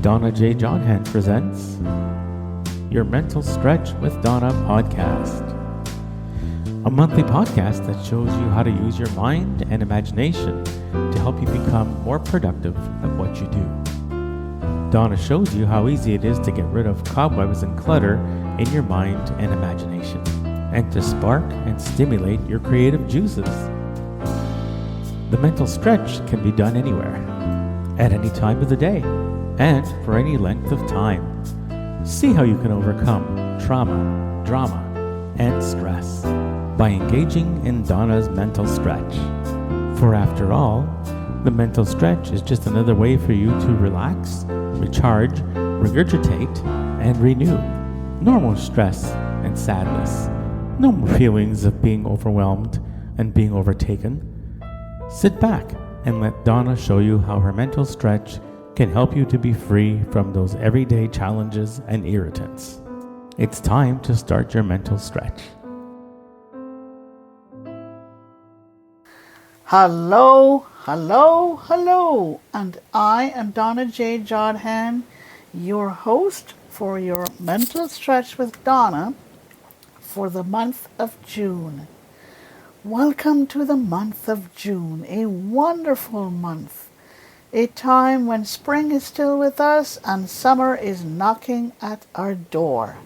Donna J. Jodhan presents Your Mental Stretch with Donna podcast, a monthly podcast that shows you how to use your mind and imagination to help you become more productive at what you do. Donna shows you how easy it is to get rid of cobwebs and clutter in your mind and imagination, and to spark and stimulate your creative juices. The mental stretch can be done anywhere, at any time of the day, and for any length of time. See how you can overcome trauma, drama, and stress by engaging in Donna's mental stretch. For after all, the mental stretch is just another way for you to relax, recharge, regurgitate, and renew. No more stress and sadness. No more feelings of being overwhelmed and being overtaken. Sit back and let Donna show you how her mental stretch can help you to be free from those everyday challenges and irritants. It's time to start your mental stretch. Hello, and I am Donna J. Jodhan, your host for your Mental Stretch with Donna for the month of June. Welcome to the month of June, a wonderful month, a time when spring is still with us and summer is knocking at our door.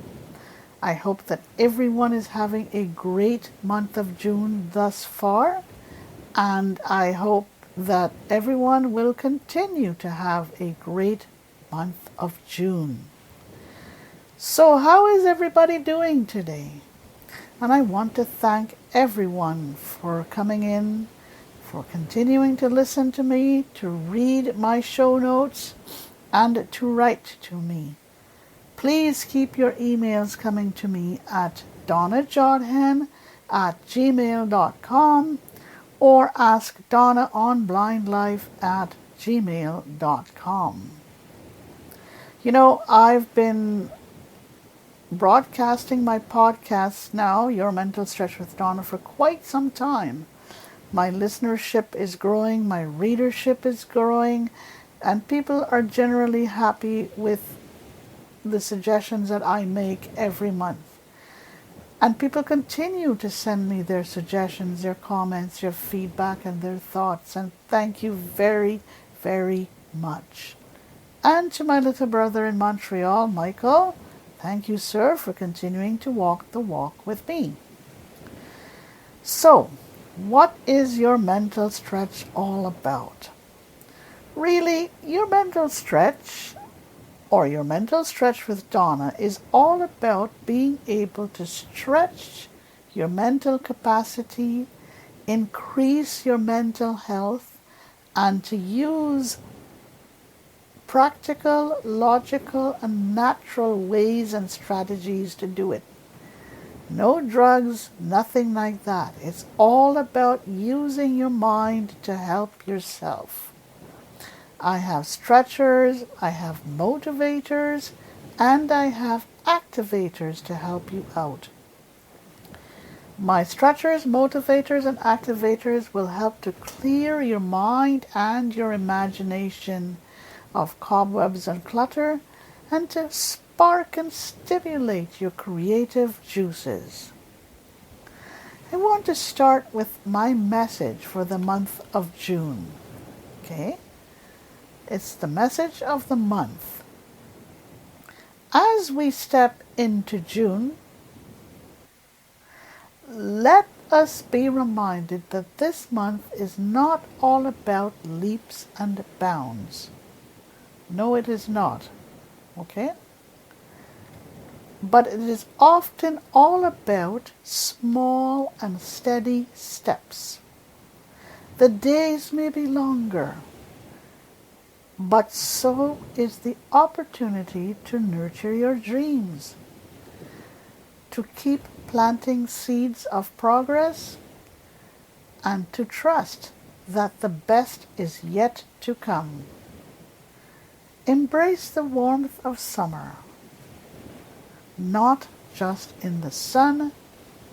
I hope that everyone is having a great month of June thus far, and I hope that everyone will continue to have a great month of June. So how is everybody doing today? And I want to thank everyone for coming in, for continuing to listen to me, to read my show notes, and to write to me. Please keep your emails coming to me at donnajodhan@gmail.com or ask Donna on blindlife@gmail.com. You know, I've been broadcasting my podcasts now, Your Mental Stretch with Donna, for quite some time. My listenership is growing, my readership is growing, and people are generally happy with the suggestions that I make every month. And people continue to send me their suggestions, their comments, their feedback, and their thoughts, and thank you very, very much. And to my little brother in Montreal, Michael, thank you, sir, for continuing to walk the walk with me. So, what is your mental stretch all about? Really, your mental stretch, or your mental stretch with Donna, is all about being able to stretch your mental capacity, increase your mental health, and to use practical, logical, and natural ways and strategies to do it. No drugs, nothing like that. It's all about using your mind to help yourself. I have stretchers, I have motivators, and I have activators to help you out. My stretchers, motivators, and activators will help to clear your mind and your imagination of cobwebs and clutter, and to spark and stimulate your creative juices. I want to start with my message for the month of June. Okay? It's the message of the month. As we step into June, let us be reminded that this month is not all about leaps and bounds. No, it is not. Okay? But it is often all about small and steady steps. The days may be longer, but so is the opportunity to nurture your dreams, to keep planting seeds of progress, and to trust that the best is yet to come. Embrace the warmth of summer, not just in the sun,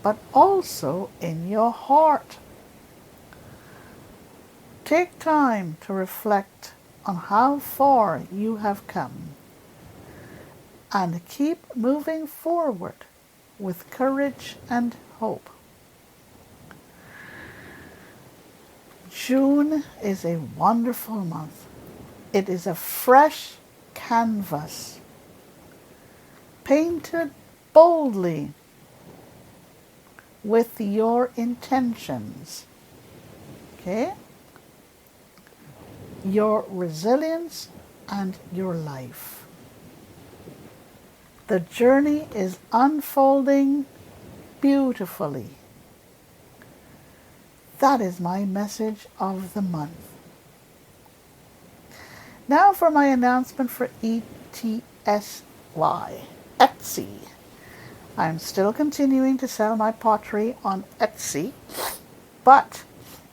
but also in your heart. Take time to reflect on how far you have come. and keep moving forward with courage and hope. June is a wonderful month. It is a fresh canvas, painted boldly with your intentions, okay? Your resilience and your life. The journey is unfolding beautifully. That is my message of the month. Now for my announcement for ETSY, Etsy. I'm still continuing to sell my pottery on Etsy, but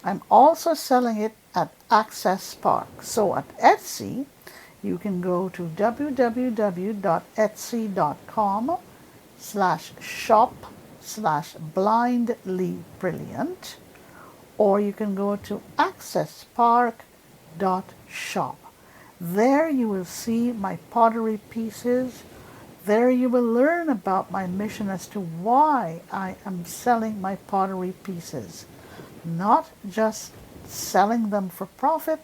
I'm also selling it at Access Spark. So at Etsy, you can go to www.etsy.com/shop/blindlybrilliant, or you can go to accessspark.shop. There you will see my pottery pieces. There you will learn about my mission as to why I am selling my pottery pieces. Not just selling them for profit,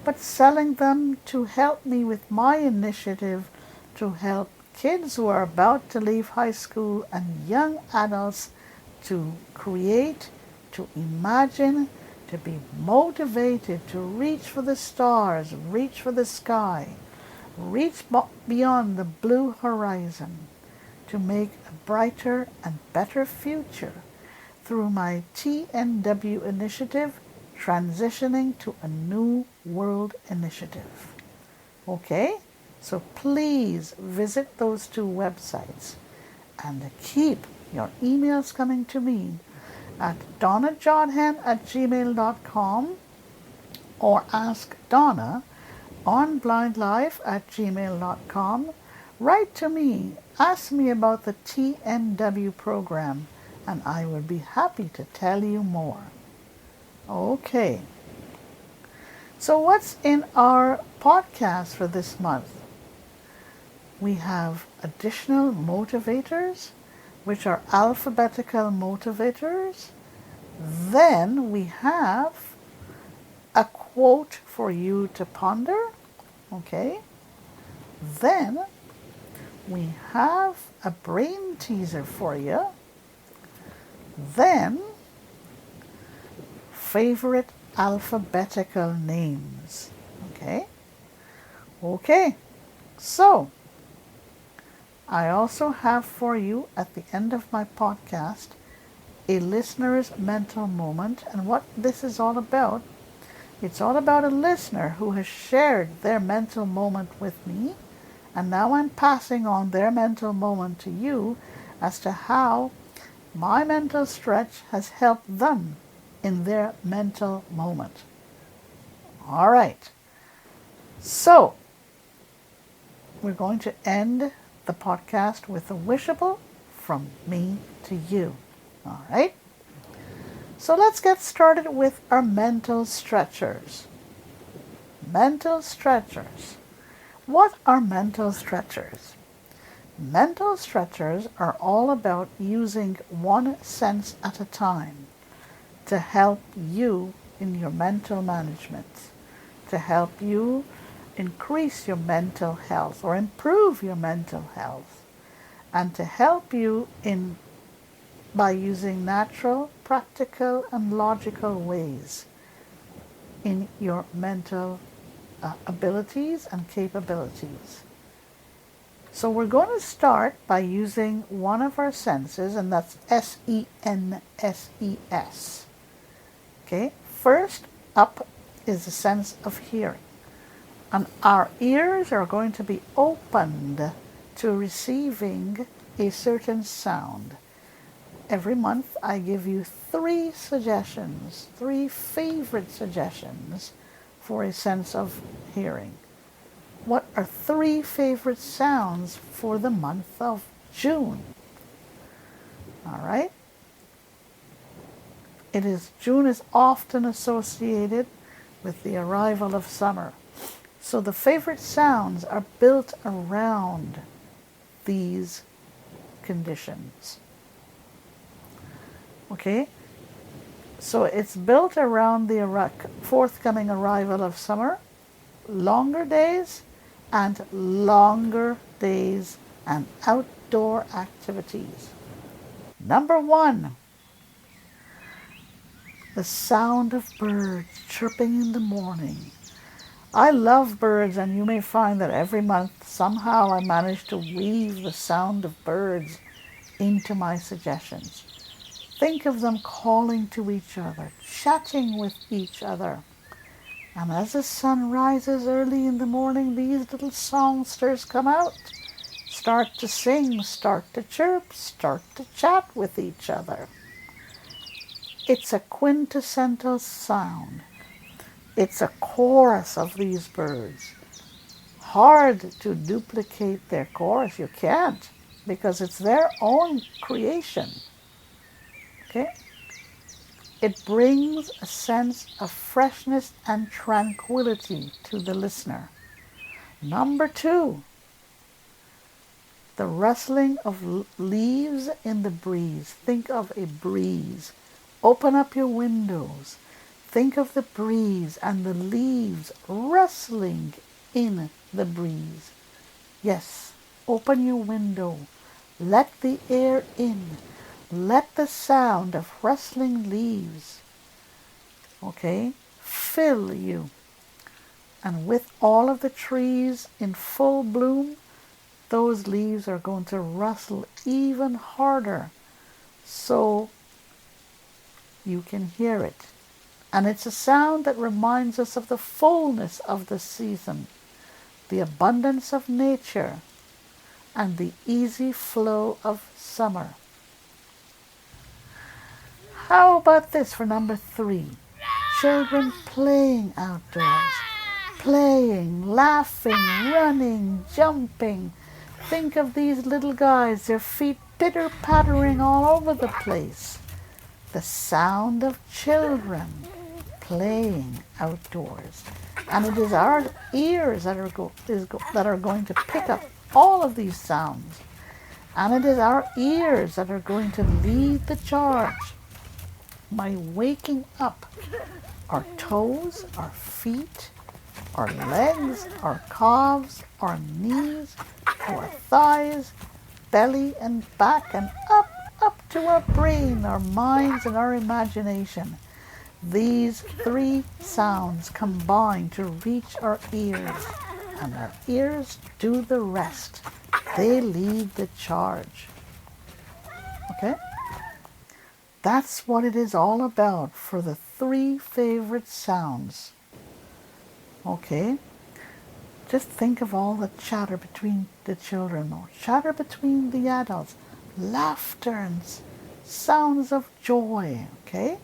but selling them to help me with my initiative to help kids who are about to leave high school and young adults to create, to imagine, to be motivated, to reach for the stars, reach for the sky, reach beyond the blue horizon, to make a brighter and better future through my TNW initiative, Transitioning to a New World Initiative. Okay? So please visit those two websites and keep your emails coming to me at donnajodhan@gmail.com or ask Donna on blindlife@gmail.com. Write to me, ask me about the TNW program, and I will be happy to tell you more. Okay. So what's in our podcast for this month? We have additional motivators, which are alphabetical motivators. Then we have a quote for you to ponder. Okay. Then we have a brain teaser for you. Then favorite alphabetical names. Okay. Okay. So I also have for you at the end of my podcast a listener's mental moment. And what this is all about, it's all about a listener who has shared their mental moment with me, and now I'm passing on their mental moment to you as to how my mental stretch has helped them in their mental moment. All right. So we're going to end the podcast with a wishable from me to you. All right. So let's get started with our mental stretchers. Mental stretchers. What are mental stretchers? Mental stretchers are all about using one sense at a time to help you in your mental management, to help you increase your mental health or improve your mental health, and to help you by using natural, practical, and logical ways in your mental abilities and capabilities. So we're going to start by using one of our senses, and that's SENSES. Okay, first up is the sense of hearing. And our ears are going to be opened to receiving a certain sound. Every month I give you 3 suggestions, 3 favorite suggestions for a sense of hearing. What are 3 favorite sounds for the month of June? All right. June is often associated with the arrival of summer. So the favorite sounds are built around these conditions. Okay? So it's built around the forthcoming arrival of summer, longer days and outdoor activities. Number 1, the sound of birds chirping in the morning. I love birds, and you may find that every month somehow I manage to weave the sound of birds into my suggestions. Think of them calling to each other, chatting with each other. And as the sun rises early in the morning, these little songsters come out, start to sing, start to chirp, start to chat with each other. It's a quintessential sound. It's a chorus of these birds. Hard to duplicate their chorus. You can't, because it's their own creation. Okay? It brings a sense of freshness and tranquility to the listener. Number 2, the rustling of leaves in the breeze. Think of a breeze. Open up your windows. Think of the breeze and the leaves rustling in the breeze. Yes, open your window. Let the air in. Let the sound of rustling leaves, okay, fill you. And with all of the trees in full bloom, those leaves are going to rustle even harder so you can hear it. And it's a sound that reminds us of the fullness of the season, the abundance of nature, and the easy flow of summer. How about this for number 3? Children playing outdoors. Playing, laughing, running, jumping. Think of these little guys, their feet pitter-pattering all over the place. The sound of children playing outdoors. And it is our ears that are going to pick up all of these sounds. And it is our ears that are going to lead the charge by waking up our toes, our feet, our legs, our calves, our knees, our thighs, belly and back, and up to our brain, our minds, and our imagination. These 3 sounds combine to reach our ears, and our ears do the rest. They lead the charge. Okay? That's what it is all about for the 3 favorite sounds. Okay? Just think of all the chatter between the children, or chatter between the adults, laughter and sounds of joy. Okay?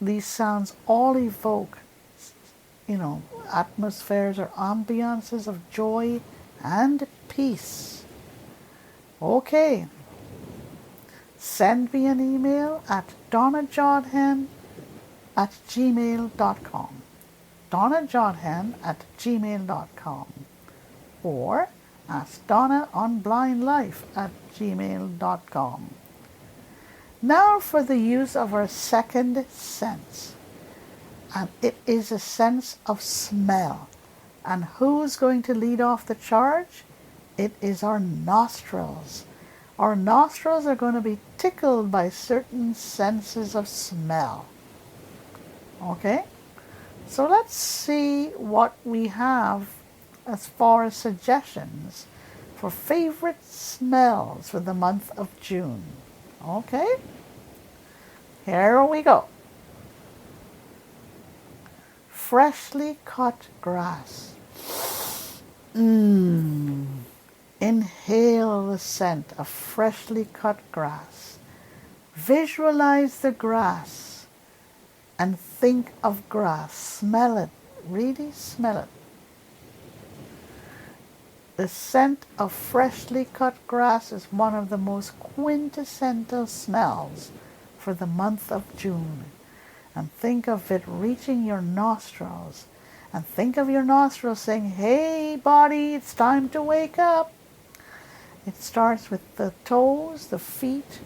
These sounds all evoke, atmospheres or ambiances of joy and peace. Okay. Send me an email at donnajodhan@gmail.com. donnajodhan@gmail.com. Or ask Donna on blindlife@gmail.com. Now for the use of our second sense. And it is a sense of smell. And who's going to lead off the charge? It is our nostrils. Our nostrils are going to be tickled by certain senses of smell. Okay? So let's see what we have as far as suggestions for favorite smells for the month of June. Okay? Here we go. Freshly cut grass. Inhale the scent of freshly cut grass. Visualize the grass and think of grass. Smell it. Really smell it. The scent of freshly cut grass is one of the most quintessential smells for the month of June. And think of it reaching your nostrils And think of your nostrils saying, hey body, it's time to wake up. It starts with the toes, the feet,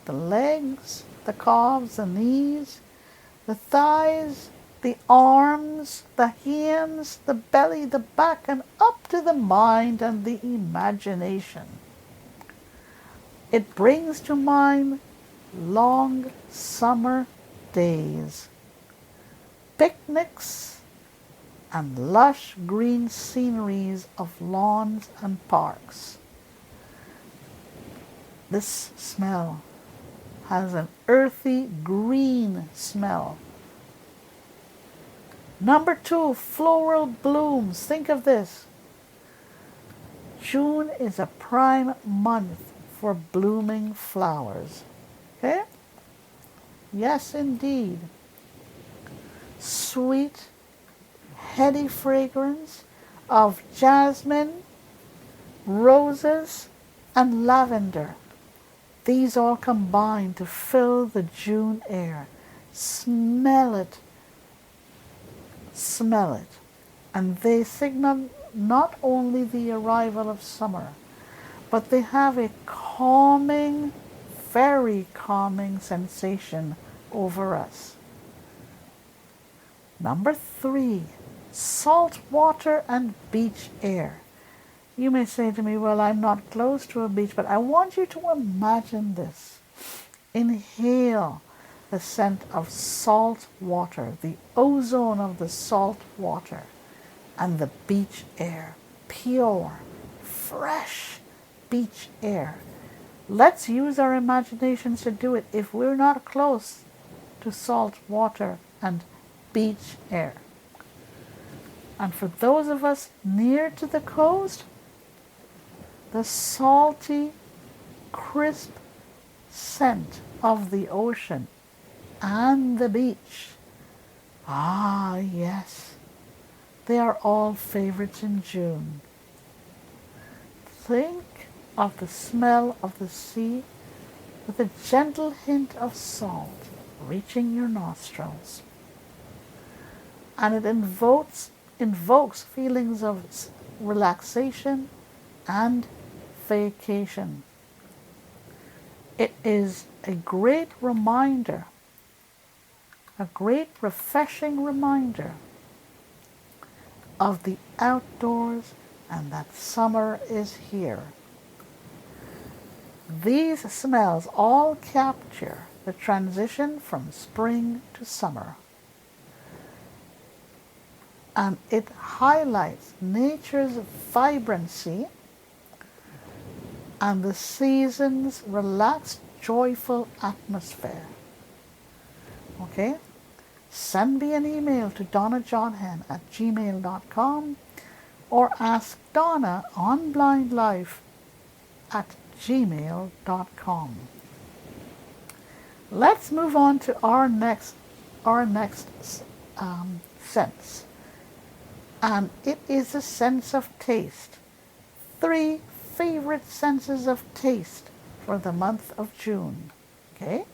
the legs, the calves, the knees, the thighs, the arms, the hands, the belly, the back, and up to the mind and the imagination. It brings to mind long summer days, picnics, and lush green sceneries of lawns and parks. This smell has an earthy green smell. Number 2, floral blooms. Think of this. June is a prime month for blooming flowers. Okay? Yes, indeed. Sweet, heady fragrance of jasmine, roses, and lavender. These all combine to fill the June air. Smell it. Smell it. And they signal not only the arrival of summer, but they have a calming, very calming sensation over us. Number 3, salt water and beach air. You may say to me, well, I'm not close to a beach, but I want you to imagine this. Inhale the scent of salt water, the ozone of the salt water, and the beach air. Pure, fresh beach air. Let's use our imaginations to do it if we're not close to salt water and beach air. And for those of us near to the coast, the salty, crisp scent of the ocean and the beach. Ah, yes, they are all favorites in June. Think of the smell of the sea with a gentle hint of salt reaching your nostrils. And it invokes feelings of relaxation and vacation. It is a great reminder, a great refreshing reminder of the outdoors and that summer is here. These smells all capture the transition from spring to summer. And it highlights nature's vibrancy and the season's relaxed, joyful atmosphere. Okay? Send me an email to donnajodhan@gmail.com or ask Donna on blindlife@gmail.com. Let's move on to our next sense. And it is a sense of taste. 3 favorite senses of taste for the month of June. Okay?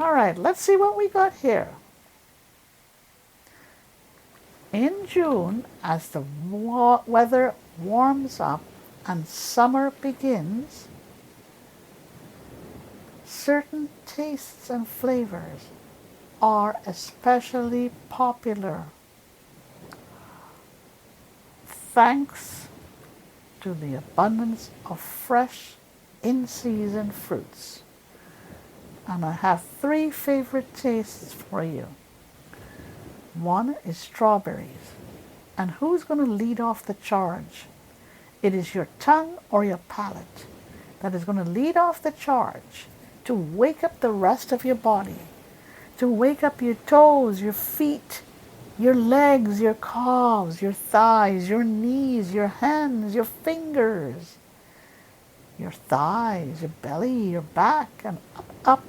All right, let's see what we got here. In June, as the weather warms up and summer begins, certain tastes and flavors are especially popular, thanks to the abundance of fresh, in-season fruits. And I have 3 favorite tastes for you. One is strawberries. And who's going to lead off the charge? It is your tongue or your palate that is going to lead off the charge to wake up the rest of your body, to wake up your toes, your feet, your legs, your calves, your thighs, your knees, your hands, your fingers, your thighs, your belly, your back, and up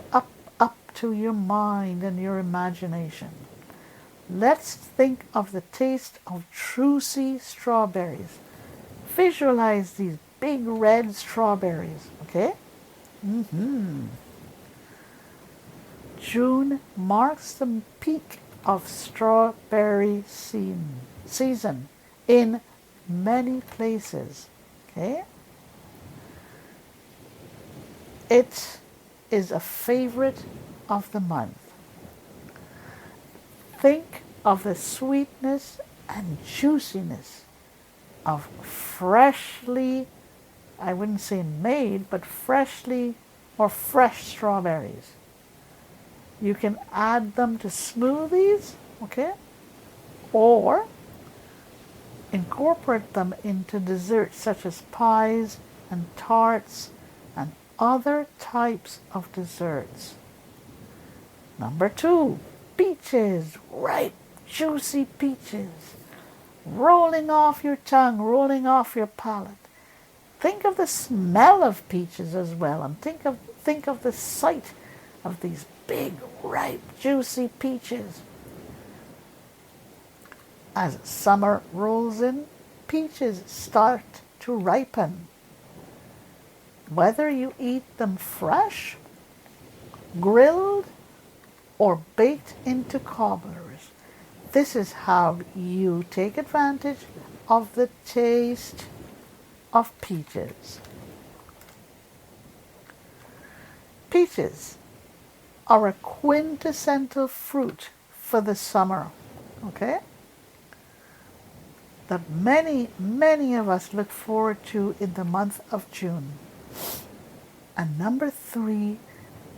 to your mind and your imagination. Let's think of the taste of juicy strawberries. Visualize these big red strawberries, okay? June marks the peak of strawberry season in many places. Okay? It is a favorite of the month. Think of the sweetness and juiciness of freshly, I wouldn't say made, but freshly or fresh strawberries. You can add them to smoothies, okay? Or incorporate them into desserts such as pies and tarts and other types of desserts. Number 2, peaches, ripe, juicy peaches, rolling off your tongue, rolling off your palate. Think of the smell of peaches as well, and think of the sight of these big, ripe, juicy peaches. As summer rolls in, peaches start to ripen. Whether you eat them fresh, grilled, or baked into cobblers, this is how you take advantage of the taste of peaches. Peaches are a quintessential fruit for the summer, okay? That many of us look forward to in the month of June. And number 3,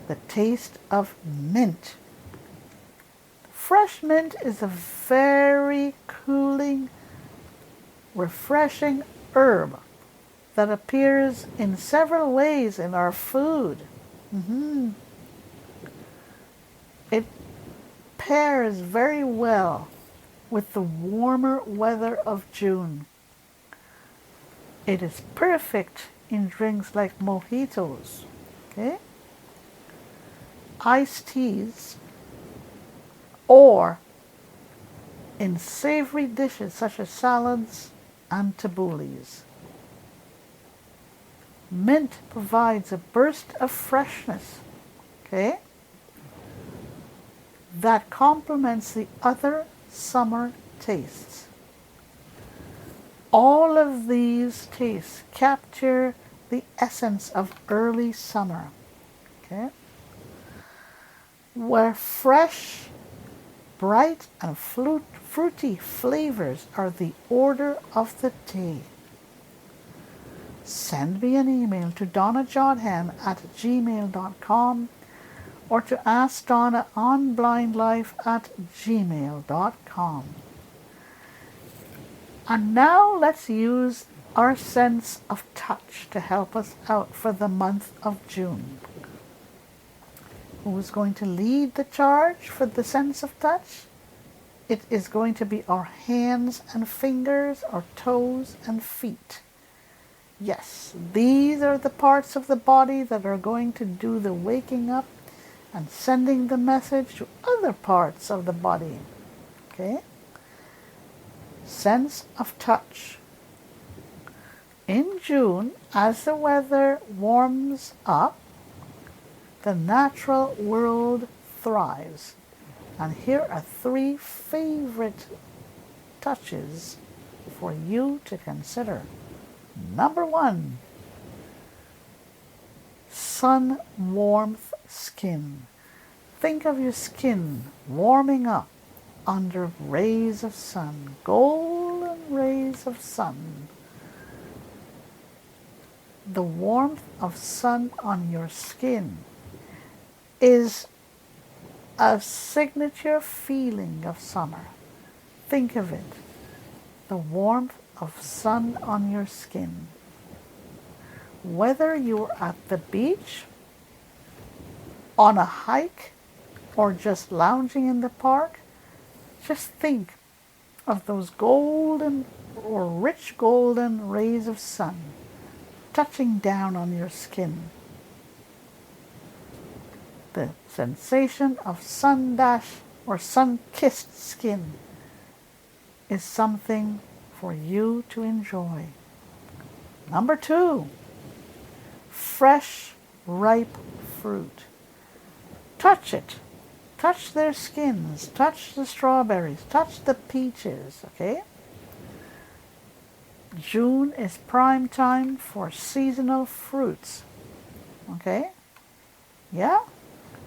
the taste of mint. Fresh mint is a very cooling, refreshing herb that appears in several ways in our food. It pairs very well with the warmer weather of June. It is perfect in drinks like mojitos, okay? Iced teas, or in savory dishes such as salads and taboulehs. Mint provides a burst of freshness, okay, that complements the other summer tastes. All of these tastes capture the essence of early summer, okay, where fresh, bright, and fruity flavors are the order of the day. Send me an email to donnajodhan@gmail.com or to askdonna@gmail.com. And now let's use our sense of touch to help us out for the month of June. Who is going to lead the charge for the sense of touch? It is going to be our hands and fingers, our toes and feet. Yes, these are the parts of the body that are going to do the waking up and sending the message to other parts of the body. Okay? Sense of touch. In June, as the weather warms up, the natural world thrives. And here are 3 favorite touches for you to consider. Number 1, sun warmth skin. Think of your skin warming up under rays of sun, golden rays of sun. The warmth of sun on your skin is a signature feeling of summer. Think of it, the warmth of sun on your skin. Whether you're at the beach, on a hike, or just lounging in the park, just think of those golden or rich golden rays of sun touching down on your skin. The sensation of sun-dashed or sun-kissed skin is something for you to enjoy. Number 2, fresh, ripe fruit. Touch it. Touch their skins, touch the strawberries, touch the peaches, okay? June is prime time for seasonal fruits, okay? Yeah?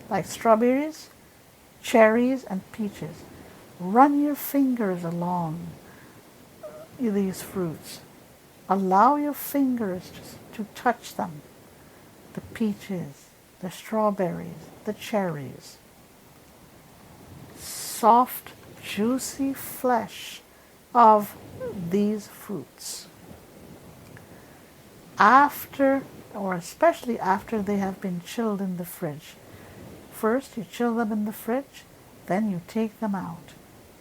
Like strawberries, cherries, and peaches. Run your fingers along these fruits. Allow your fingers to touch them. The peaches, the strawberries, the cherries. Soft, juicy flesh of these fruits. After, or especially after they have been chilled in the fridge. First you chill them in the fridge, then you take them out,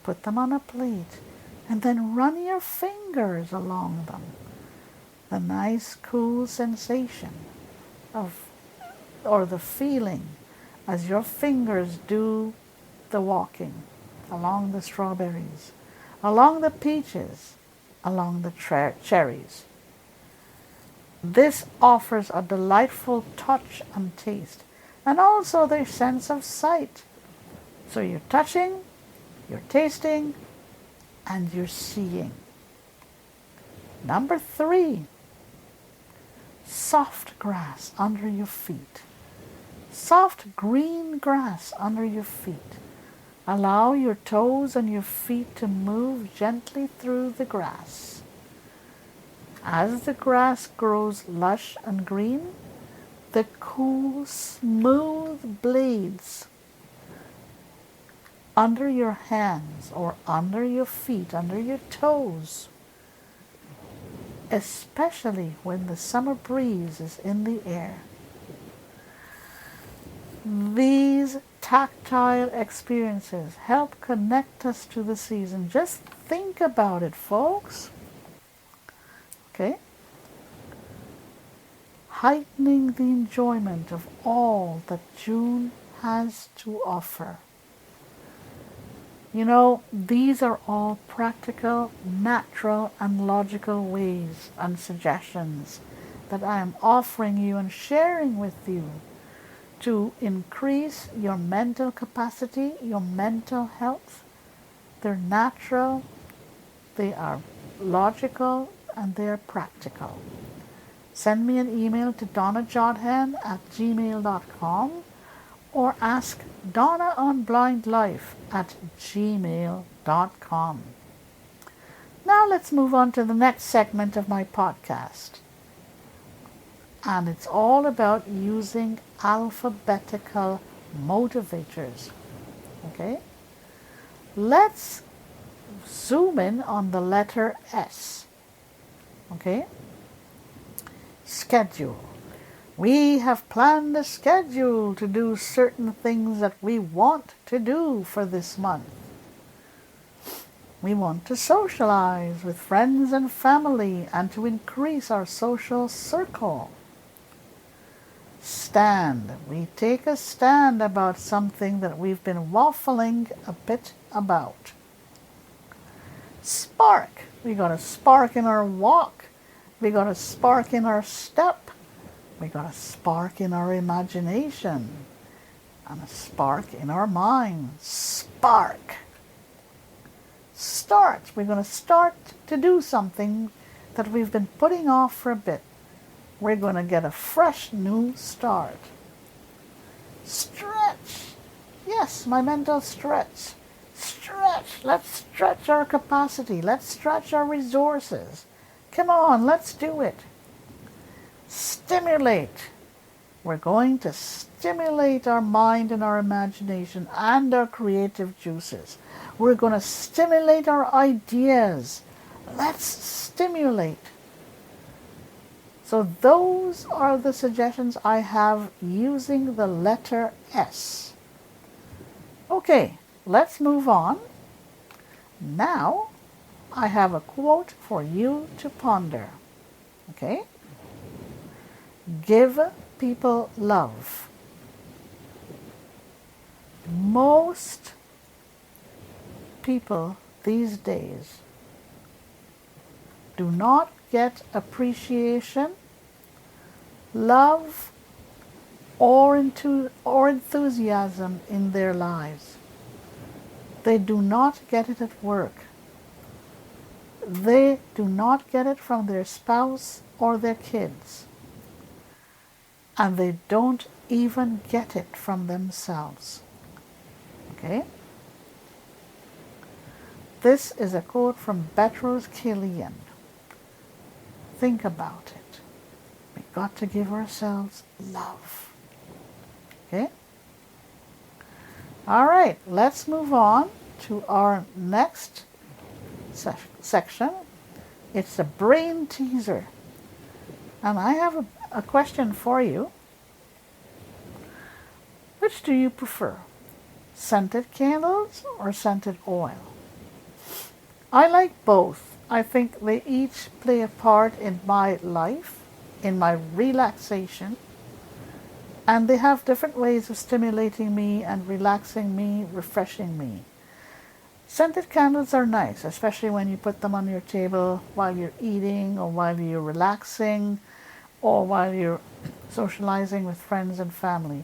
put them on a plate, and then run your fingers along them. The nice cool sensation of, or the feeling as your fingers do the walking along the strawberries, along the peaches, along the cherries. This offers a delightful touch and taste, and also the sense of sight. So you're touching, you're tasting, and you're seeing. Number 3, soft grass under your feet. Soft green grass under your feet. Allow your toes and your feet to move gently through the grass. As the grass grows lush and green, the cool, smooth blades under your hands or under your feet, under your toes, especially when the summer breeze is in the air. These tactile experiences help connect us to the season. Just think about it, folks. Okay? Heightening the enjoyment of all that June has to offer. You know, these are all practical, natural, and logical ways and suggestions that I am offering you and sharing with you to increase your mental capacity, your mental health. They're natural, they are logical, and they're practical. Send me an email to donnajodhan@gmail.com or ask Donna on Blind Life at gmail.com. Now let's move on to the next segment of my podcast. And it's all about using alphabetical motivators. Okay? Let's zoom in on the letter S. Okay? Schedule. We have planned a schedule to do certain things that we want to do for this month. We want to socialize with friends and family and to increase our social circle. Stand. We take a stand about something that we've been waffling a bit about. Spark. We got a spark in our walk. We got a spark in our step. We got a spark in our imagination. And a spark in our mind. Spark. Start. We're going to start to do something that we've been putting off for a bit. We're going to get a fresh new start. Stretch. Yes, my mental stretch. Stretch. Let's stretch our capacity. Let's stretch our resources. Come on, let's do it. Stimulate. We're going to stimulate our mind and our imagination and our creative juices. We're going to stimulate our ideas. Let's stimulate. So those are the suggestions I have using the letter S. Okay, let's move on. Now I have a quote for you to ponder. Okay? Give people love. Most people these days do not get appreciation, love, or enthusiasm in their lives. They do not get it at work. They do not get it from their spouse or their kids. And they don't even get it from themselves. Okay? This is a quote from Betros Killian. Think about it. We've got to give ourselves love. Okay? All right, let's move on to our next section. It's a brain teaser. And I have a question for you. Which do you prefer? Scented candles or scented oil? I like both. I think they each play a part in my life, in my relaxation, and they have different ways of stimulating me and relaxing me, refreshing me. Scented candles are nice, especially when you put them on your table while you're eating or while you're relaxing or while you're socializing with friends and family.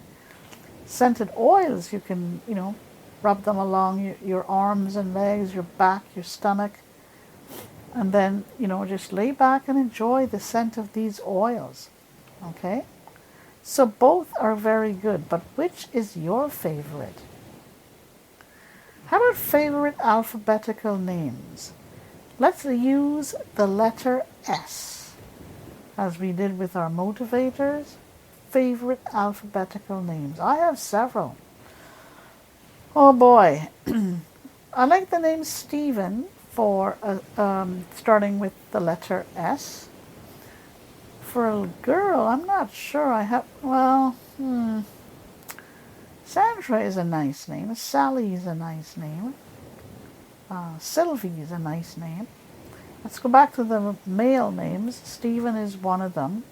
Scented oils, you can, rub them along your arms and legs, your back, your stomach, and then, just lay back and enjoy the scent of these oils. Okay? So both are very good, but which is your favorite? How about favorite alphabetical names? Let's use the letter S, as we did with our motivators. Favorite alphabetical names. I have several. Oh boy. I like the name Stephen for starting with the letter S. For a girl, I'm not sure I have, Sandra is a nice name. Sally is a nice name. Sylvie is a nice name. Let's go back to the male names. Stephen is one of them.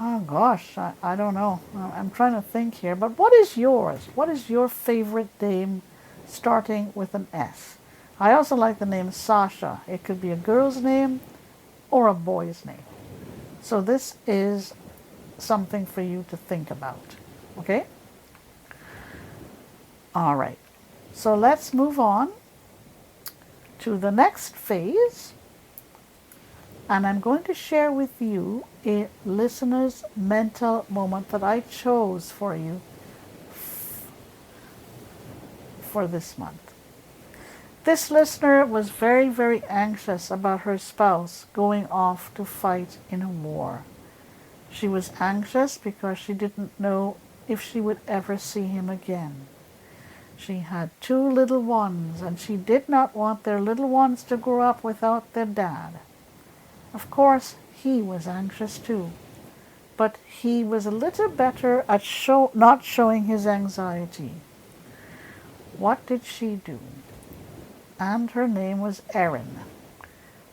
Oh gosh, I don't know. I'm trying to think here. But what is yours? What is your favorite name starting with an S? I also like the name Sasha. It could be a girl's name or a boy's name. So this is something for you to think about. Okay? All right. So let's move on to the next phase. And I'm going to share with you a listener's mental moment that I chose for you for this month. This listener was very, very anxious about her spouse going off to fight in a war. She was anxious because she didn't know if she would ever see him again. She had 2 little ones, and she did not want their little ones to grow up without their dad. Of course, he was anxious too, but he was a little better at not showing his anxiety. What did she do? And her name was Erin.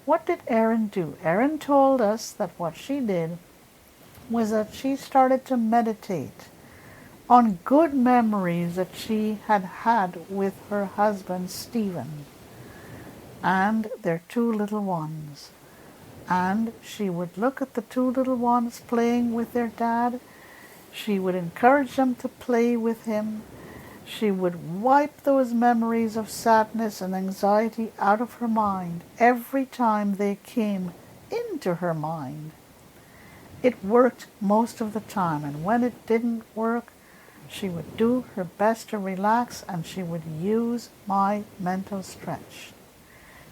What did Erin do? Erin told us that what she did was that she started to meditate on good memories that she had had with her husband Stephen and their 2 little ones. And she would look at the 2 little ones playing with their dad. She would encourage them to play with him. She would wipe those memories of sadness and anxiety out of her mind every time they came into her mind. It worked most of the time, and when it didn't work, she would do her best to relax, and she would use my mental stretch.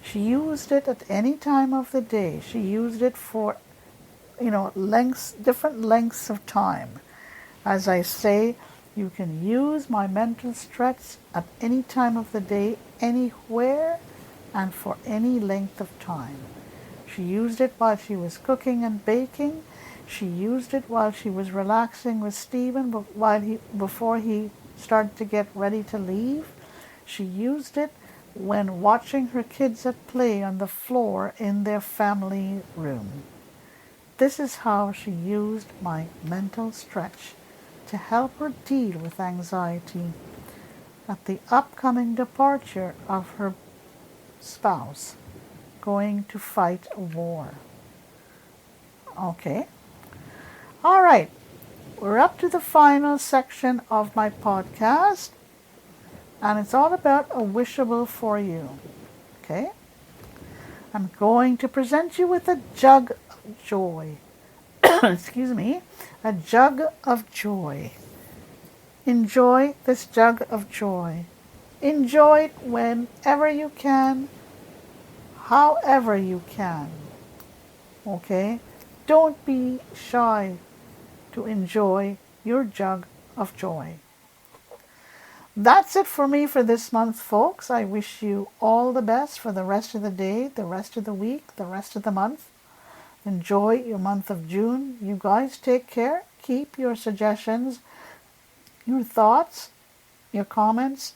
She used it at any time of the day. She used it for, different lengths of time. As I say, you can use my mental stretch at any time of the day, anywhere, and for any length of time. She used it while she was cooking and baking. She used it while she was relaxing with Stephen before he started to get ready to leave. She used it when watching her kids at play on the floor in their family room. This is how she used my mental stretch to help her deal with anxiety at the upcoming departure of her spouse going to fight a war. Okay. All right. we're up to the final section of my podcast, and it's all about a wishable for you. Okay? I'm going to present you with a jug of joy. Excuse me, a jug of joy. Enjoy this jug of joy. Enjoy it whenever you can, however you can. Okay? Don't be shy to enjoy your jug of joy. That's it for me for this month, folks. I wish you all the best for the rest of the day, the rest of the week, the rest of the month. Enjoy your month of June. You guys take care. Keep your suggestions, your thoughts, your comments,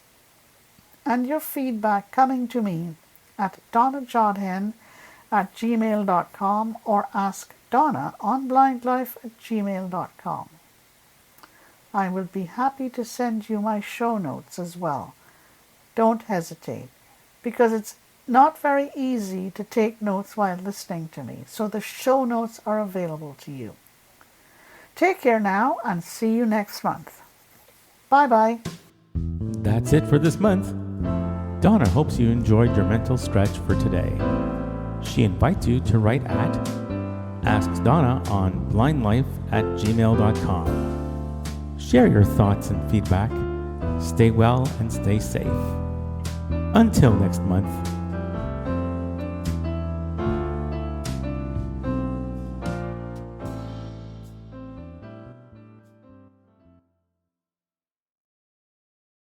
and your feedback coming to me at donnajodhan@gmail.com or Ask Donna on blindlife@gmail.com. I will be happy to send you my show notes as well. Don't hesitate, because it's not very easy to take notes while listening to me, so the show notes are available to you. Take care now, and see you next month. Bye-bye. That's it for this month. Donna hopes you enjoyed your mental stretch for today. She invites you to write at AskDonna on blindlife@gmail.com. Share your thoughts and feedback. Stay well and stay safe. Until next month.